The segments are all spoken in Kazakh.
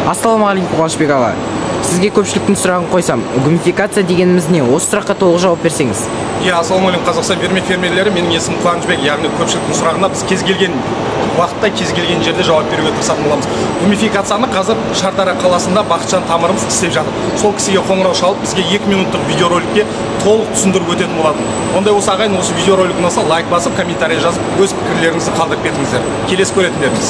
Ассалаумағалейкум Қуанышбек аға. Сізге көпшіліктің сұрағын қойсам, гумификация дегеніміз не? Осы сұраққа толық жауап берсеңіз. Ассалаумағалейкум Қазақстан фермерлері, менің есімім Қуанышбек. Яғни көпшіліктің сұрағына біз кез келген уақытта, кез келген жерде жауап беруге тырысатын боламыз. Гумификацияны қазір Шардара қаласында Бақытжан Тамырымыз істеп жатыр. Сол кісіге қоңырау шалып, бізге 2 минуттық видеороликке толық түсіндіріп өтетін болады. Ондай болса ағайын, осы видеоролик ұнаса лайк басып, комментарий жазып, өз пікірлеріңізді қалдырып кетіңіздер. Келесі көретіндеріңіз.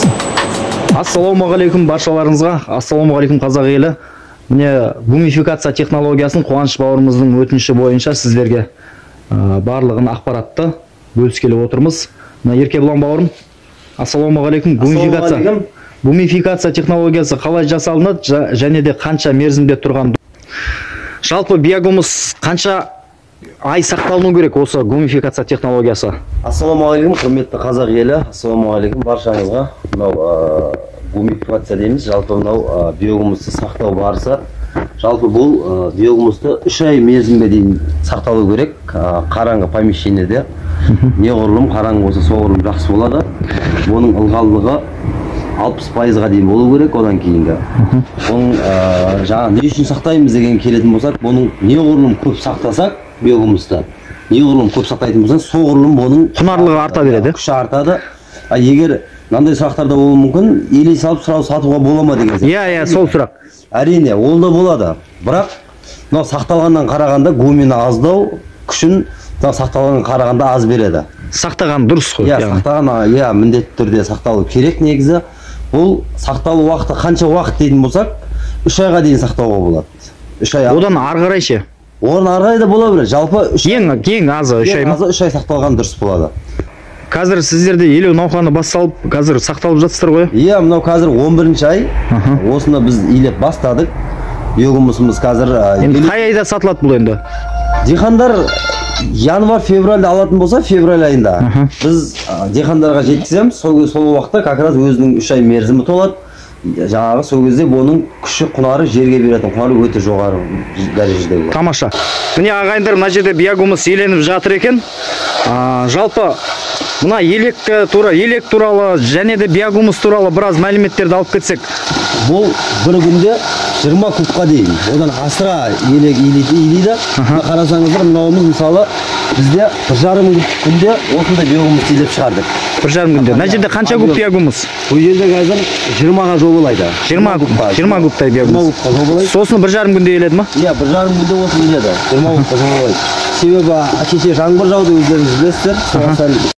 Ассалаумағалейкум баршаларыңызға. Ассалаумағалейкум қазақ елі. Міне гумификация технологиясын Қуаныш бауырымыздың өтініші бойынша сіздерге барлығын ақпаратты бөліскелі отырмыз. Мына Еркебұлан бауырым, ассалаумағалейкум. Гумификация технологиясы қалай жасалынады және де қанша мерзімде тұрған? Жалпы биогумус қанша ай сақталыну керек осы гумификация технологиясы? Ассалаумағалейкум, құрметті қазақ елі. Ассалаумағалейкум баршаңызға. Мынау гумификация дейміз. Жалпы мынау биогумусты сақтау барысы. Жалпы бұл биогумусты 3 ай мерзімге дейін сақталу керек. Қараңғы помещениеде. Неғұрлым қараңғы болса соғұрлым жақсы болады. Оның ылғалдығы 60%-ға дейін болу керек. Одан кейінгі. Оның жаңа не үшін сақтаймыз деген келетін болсақ, бұның неғұрлым көп сақтасақ биогумусты, неғұрлым көп сақтайтын болсақ, соғұрлым оның құнарлығы арта береді. Күші артады. Егер мынандай сұрақтарда болуы мүмкін, елей салып сатуға бола ма деген сияқты. Иә, сол сұрақ. Әрине, ол да болады. Бірақ мынау сақталғаннан қарағанда гумені аздау күшін сақталғаннан қарағанда аз береді. Сақтаған дұрыс қой. Иә, сақтаған, иә, міндетті түрде сақталу керек негізі. Бұл сақталу уақыты қанша уақыт дейтін болсақ, 3 айға дейін сақтауға болады. 3 ай. Одан ары қарай ше? Одан ары қарай да бола береді. Жалпы ең азы 3 ай ма? 3 ай сақталған дұрыс болады. Қазір сіздерде елеу науқаны басталып, қазір сақталып жатсыздар ғой? Иә, мынау қазір 11-ші ай. Осыны біз илеп бастадық. Биогумусымыз қазір қай айда сатылады бұл енді? Диқандар январь-февральда алатын болса, февраль айында біз диқандарға жеткіземіз. Сол уақытта как раз өзінің 3 ай мерзімі толады. Жаңағы сол кезде бұның күші құнары жерге беретін құнары өте жоғары дәрежеде. Тамаша. Міне ағайындар, мына жерде биогумус еленіп жатыр екен. Жалпы мына елек туралы және де биогумус туралы біраз мәліметтерді алып кетсек. Бұл бір күнде 20 кубқа дейін. Одан асыра елек илейді. Қарасаңыздар, мынауымыз мысалы бізде 1,5 күнде осындай биогумус илеп шығардық. 1,5 күнде. Мына жерде қанша куб биогумус? Бұл жерде қазір 20-ға жобалайды. 20 кубтай биогумус. Сосын 1,5 күнде еледі ма? Иә, 1,5 күнде осы иледі. 20 кубқа жобалайды. Себебі кеше жаңбыр жауды, өздеріңіз білесіздер.